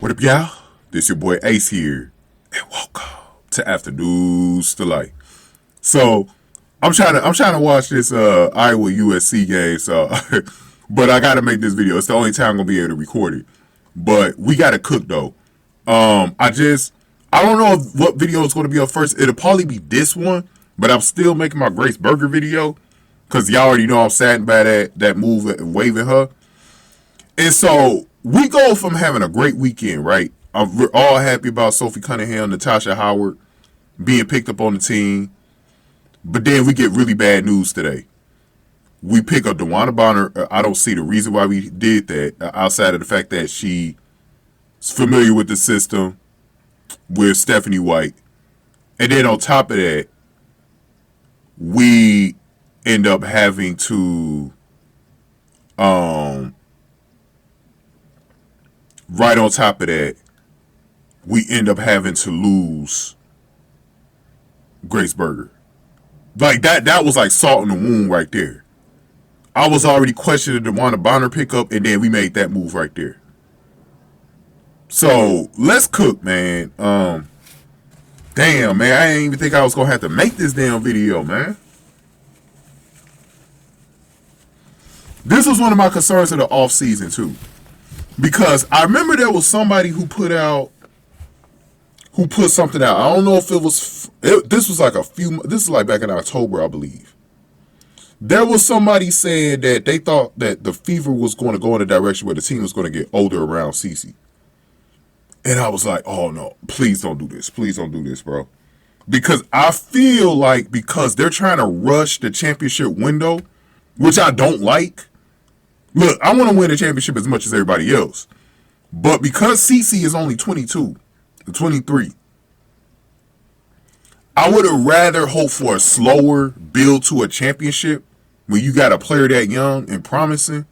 What up, y'all? This your boy Ace here, and welcome to Afternoons Delight. So, I'm trying to watch this Iowa USC game. So, but I gotta make this video. It's the only time I'm gonna be able to record it. But we gotta cook though. I don't know what video is gonna be up first. It'll probably be this one, but I'm still making my Grace Burger video because y'all already know I'm saddened by that move and waving her. And so we go from having a great weekend, right? We're all happy about Sophie Cunningham, Natasha Howard being picked up on the team. But then we get really bad news today. We pick up DeWanna Bonner. I don't see the reason why we did that outside of the fact that she's familiar with the system with Stephanie White. And then on top of that, we end up having to right on top of that, we end up having to lose Grace Burger. Like that was like salt in the wound right there. I was already questioning the DeWanna Bonner pickup, and then we made that move right there. So let's cook, man. Damn, man, I didn't even think I was gonna have to make this damn video, man. This was one of my concerns of the off season too. Because I remember there was somebody who put something out. I don't know if this was like back in October, I believe. There was somebody saying that they thought that the Fever was going to go in a direction where the team was going to get older around Cece. And I was like, oh no, please don't do this. Please don't do this, bro. Because I feel like because they're trying to rush the championship window, which I don't like. Look, I want to win the championship as much as everybody else. But because Cece is only 22, 23, I would have rather hoped for a slower build to a championship when you got a player that young and promising.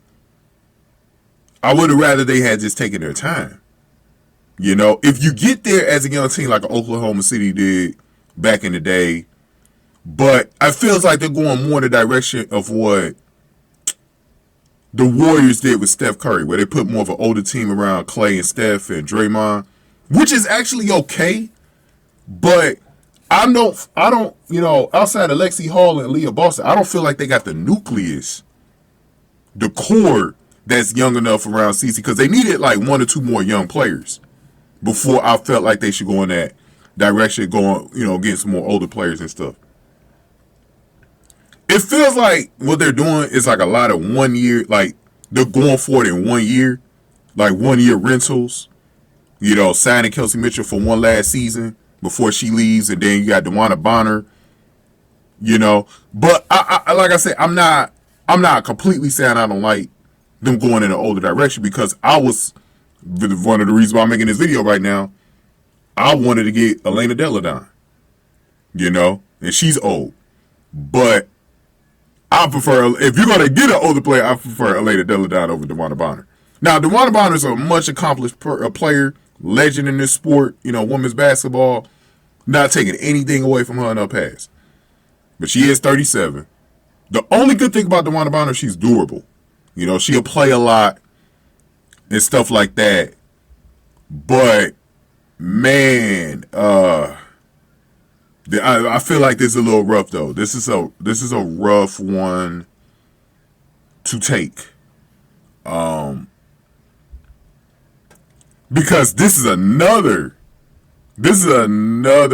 I would have rather they had just taken their time. You know, if you get there as a young team like Oklahoma City did back in the day, but it feels like they're going more in the direction of what the Warriors did with Steph Curry, where they put more of an older team around Clay and Steph and Draymond, which is actually okay. But I don't, you know, outside of Lexi Hall and Leah Boston, I don't feel like they got the nucleus, the core that's young enough around CC, because they needed like one or two more young players before I felt like they should go in that direction, going, you know, get some more older players and stuff. It feels like what they're doing is like a lot of 1 year, like they're going for it in 1 year, like 1 year rentals, you know, signing Kelsey Mitchell for one last season before she leaves. And then you got DeWanna Bonner, you know, but I like I said, I'm not completely saying I don't like them going in an older direction, because I was one of the reasons why I'm making this video right now. I wanted to get Elena Delle, you know, and she's old, but I prefer, if you're going to get an older player, I prefer Elena Delle over DeWanna Bonner. Now, DeWanna Bonner is a much accomplished player, legend in this sport, you know, women's basketball, not taking anything away from her in her past. But she is 37. The only good thing about DeWanna Bonner, she's durable. You know, she'll play a lot and stuff like that. But, man, I feel like this is a little rough though. This is a rough one to take, because this is another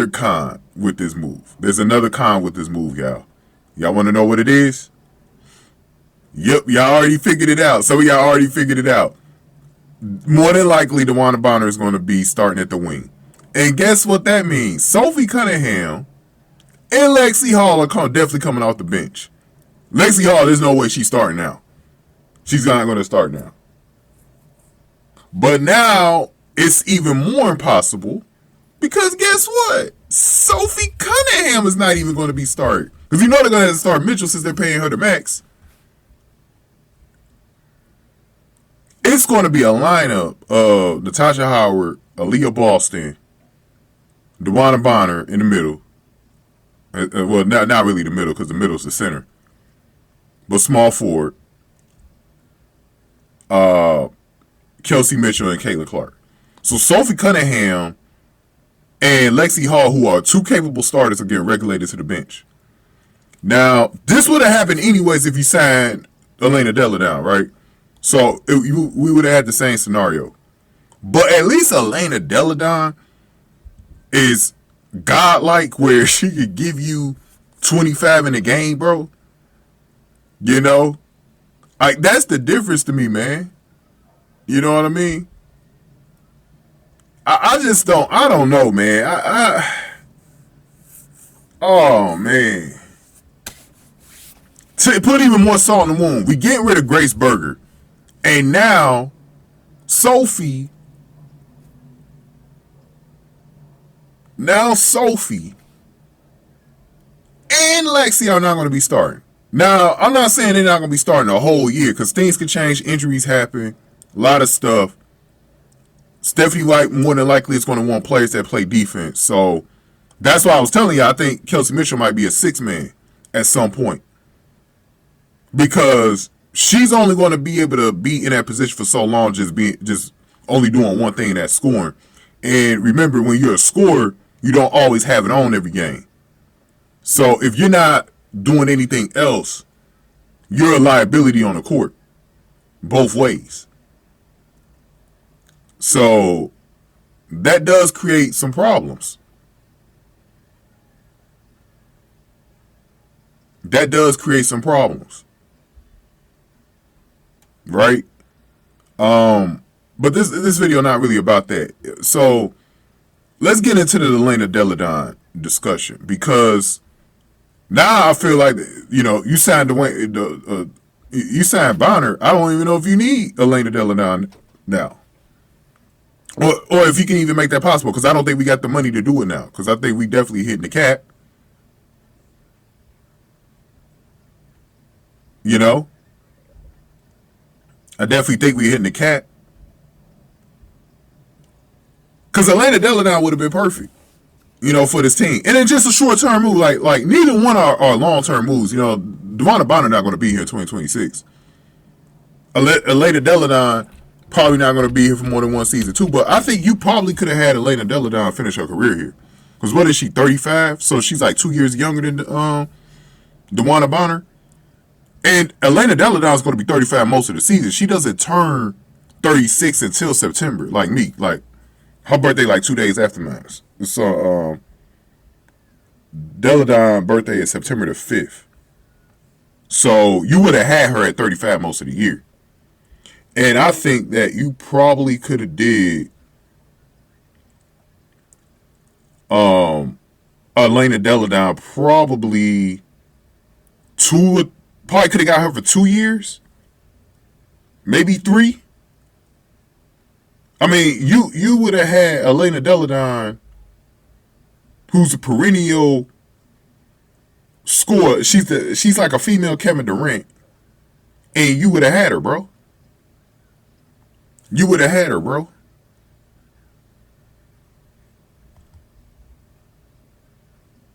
con with this move. There's another con with this move, y'all. Y'all want to know what it is? Yep, y'all already figured it out. Some of y'all already figured it out. More than likely, DeWanna Bonner is going to be starting at the wing. And guess what that means? Sophie Cunningham and Lexi Hall are definitely coming off the bench. Lexi Hall, there's no way she's starting now. She's not going to start now. But now, it's even more impossible, because guess what? Sophie Cunningham is not even going to be started. Because you know they're going to have to start Mitchell since they're paying her the max. It's going to be a lineup of Natasha Howard, Aaliyah Boston, DeWanna Bonner in the middle. Well, not really the middle, because the middle is the center. But small forward. Kelsey Mitchell and Caitlin Clark. So Sophie Cunningham and Lexi Hall, who are two capable starters, are getting regulated to the bench. Now, this would have happened anyways if you signed Elena Delle down, right? So we would have had the same scenario. But at least Elena Delle is godlike, where she could give you 25 in a game, bro. You know? Like, that's the difference to me, man. You know what I mean? I don't know, man. Oh, man. To put even more salt in the wound, we getting rid of Grace Berger. And now, Sophie and Lexi are not going to be starting. Now, I'm not saying they're not going to be starting the whole year, because things can change, injuries happen, a lot of stuff. Stephanie White more than likely is going to want players that play defense. So that's why I was telling you, I think Kelsey Mitchell might be a 6-man at some point, because she's only going to be able to be in that position for so long, just only doing one thing, that's scoring. And remember, when you're a scorer, you don't always have it on every game. So if you're not doing anything else, you're a liability on the court, both ways. So that does create some problems. Right? But this video not really about that. So let's get into the Elena Delle discussion, because now I feel like, you know, you signed you signed Bonner. I don't even know if you need Elena Delle now, or if you can even make that possible, because I don't think we got the money to do it now, because I think we definitely hitting the cap. You know, I definitely think we're hitting the cap, because Elena Delle would have been perfect, you know, for this team. And it's just a short-term move. Like neither one are long-term moves. You know, DeWanna Bonner not going to be here in 2026. Elena Delle probably not going to be here for more than one season too. But I think you probably could have had Elena Delle finish her career here. Because what is she, 35? So she's like 2 years younger than DeWanna Bonner. And Elena Delle is going to be 35 most of the season. She doesn't turn 36 until September, like me. Like, her birthday like 2 days after mine. So Delle birthday is September the 5th. So you would have had her at 35 most of the year. And I think that you probably could have did Elena Delle probably could have got her for 2 years, maybe 3. I mean, you would have had Elena Delle, who's a perennial scorer. She's like a female Kevin Durant, and you would have had her, bro. You would have had her, bro.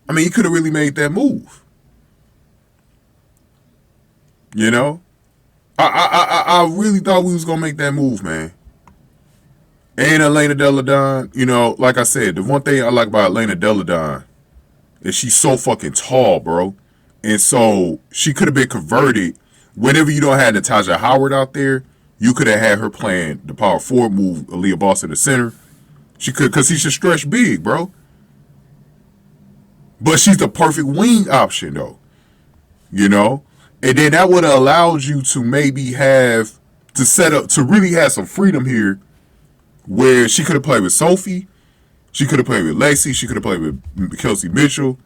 I mean, you could have really made that move. You know, I really thought we was gonna make that move, man. And Elena Delle, you know, like I said, the one thing I like about Elena Delle is she's so fucking tall, bro. And so she could have been converted. Whenever you don't have Natasha Howard out there, you could have had her playing the power forward, move Aaliyah Boss to the center. She could, because she should stretch big, bro. But she's the perfect wing option, though. You know? And then that would have allowed you to maybe have to set up, to really have some freedom here, where she could have played with Sophie, she could have played with Lexi, she could have played with Kelsey Mitchell,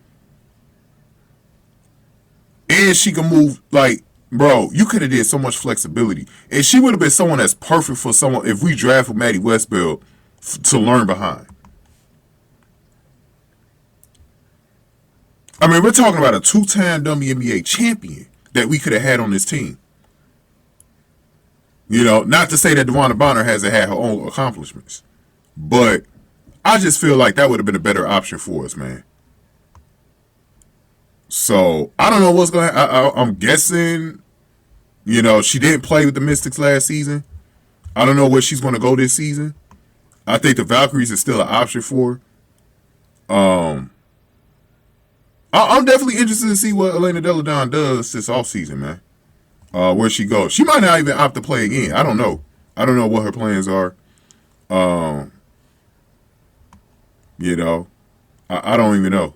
and she could move, like, bro, you could have did so much flexibility. And she would have been someone that's perfect for someone, if we drafted Maddie Westbeld, to learn behind. I mean, we're talking about a 2-time WNBA champion that we could have had on this team. You know, not to say that DeWanna Bonner hasn't had her own accomplishments, but I just feel like that would have been a better option for us, man. So I don't know what's going to happen. I'm guessing, you know, she didn't play with the Mystics last season. I don't know where she's going to go this season. I think the Valkyries is still an option for her. I'm definitely interested to see what Elena Delle does this offseason, man. Where she goes. She might not even opt to play again. I don't know. I don't know what her plans are. You know, I don't even know.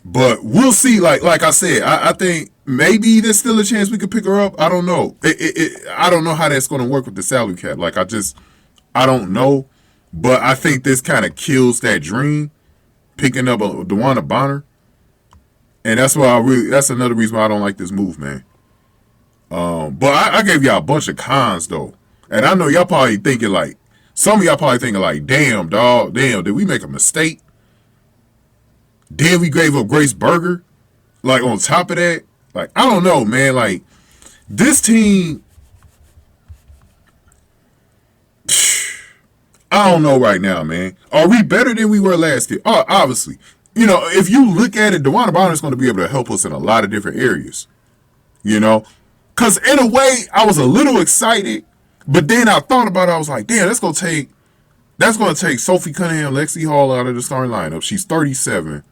But we'll see. Like I said, I think maybe there's still a chance we could pick her up. I don't know. I don't know how that's going to work with the salary cap. Like I don't know. But I think this kind of kills that dream, picking up a DeWanna Bonner. And that's why that's another reason why I don't like this move, man. But I gave y'all a bunch of cons though. And I know y'all probably thinking like, some of y'all probably thinking like, damn, dog, damn, did we make a mistake? Then we gave up Grace Berger. Like on top of that, like, I don't know, man. Like, this team, I don't know right now, man. Are we better than we were last year? Oh, obviously. You know, if you look at it, DeWanna Bonner is going to be able to help us in a lot of different areas. You know? Because in a way, I was a little excited, but then I thought about it. I was like, damn, that's going to take Sophie Cunningham, Lexi Hall out of the starting lineup. She's 37.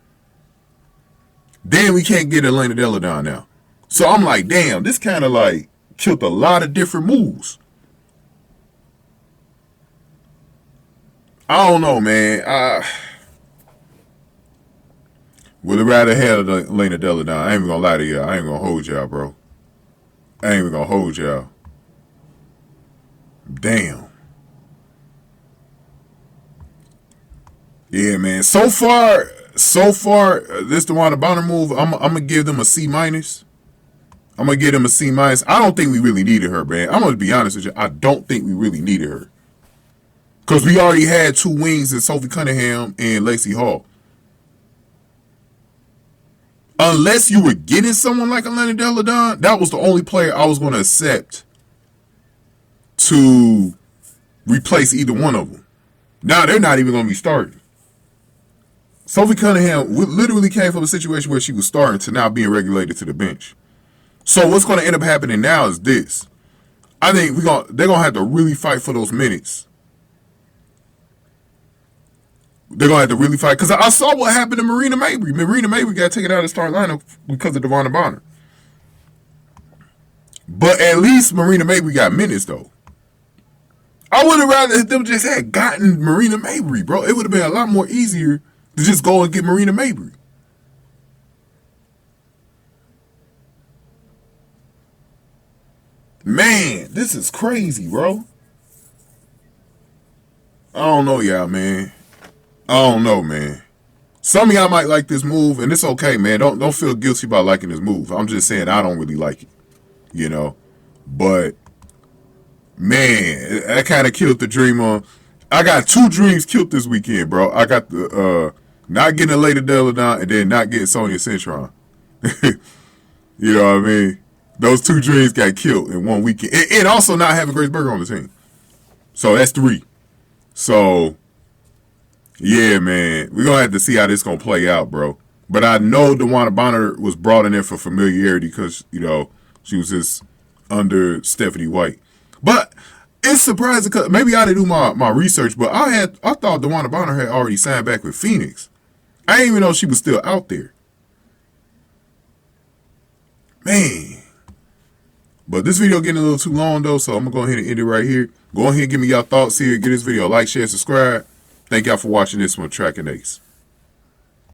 Then we can't get Elena Delle down now. So I'm like, damn, this kind of like killed a lot of different moves. I don't know, man. Would have rather had Elena Delle down. I ain't even gonna lie to y'all. I ain't gonna hold y'all, bro. I ain't even gonna hold y'all. Damn. Yeah, man. So far, this DeWanna Bonner move, I'm gonna give them a C-. I'm gonna give them a C-. I don't think we really needed her, man. I'm gonna be honest with you. I don't think we really needed her. Because we already had two wings in Sophie Cunningham and Lexi Hall. Unless you were getting someone like Elena Delle, that was the only player I was going to accept to replace either one of them. Now they're not even going to be starting. Sophie Cunningham literally came from a situation where she was starting to now being regulated to the bench. So what's going to end up happening now is this. I think they're going to have to really fight for those minutes. They're going to have to really fight. Because I saw what happened to Marina Mabry. Marina Mabry got taken out of the starting lineup because of DeWanna Bonner. But at least Marina Mabry got minutes, though. I would have rather them just had gotten Marina Mabry, bro. It would have been a lot more easier to just go and get Marina Mabry. Man, this is crazy, bro. I don't know, y'all, man. I don't know, man. Some of y'all might like this move, and it's okay, man. Don't feel guilty about liking this move. I'm just saying I don't really like it, you know. But man, that kind of killed the dream on. I got two dreams killed this weekend, bro. I got the not getting a Elena Delle down, and then not getting Sonia Cintron. You know what I mean? Those two dreams got killed in one weekend, and also not having Grace Berger on the team. So that's three. So. Yeah, man. We're going to have to see how this going to play out, bro. But I know DeWanna Bonner was brought in there for familiarity because, you know, she was just under Stephanie White. But it's surprising because maybe I didn't do my research, but I thought DeWanna Bonner had already signed back with Phoenix. I didn't even know she was still out there. Man. But this video getting a little too long, though, so I'm going to go ahead and end it right here. Go ahead and give me your thoughts here. Give this video a like, share, subscribe. Thank y'all for watching this one, Track and Ace.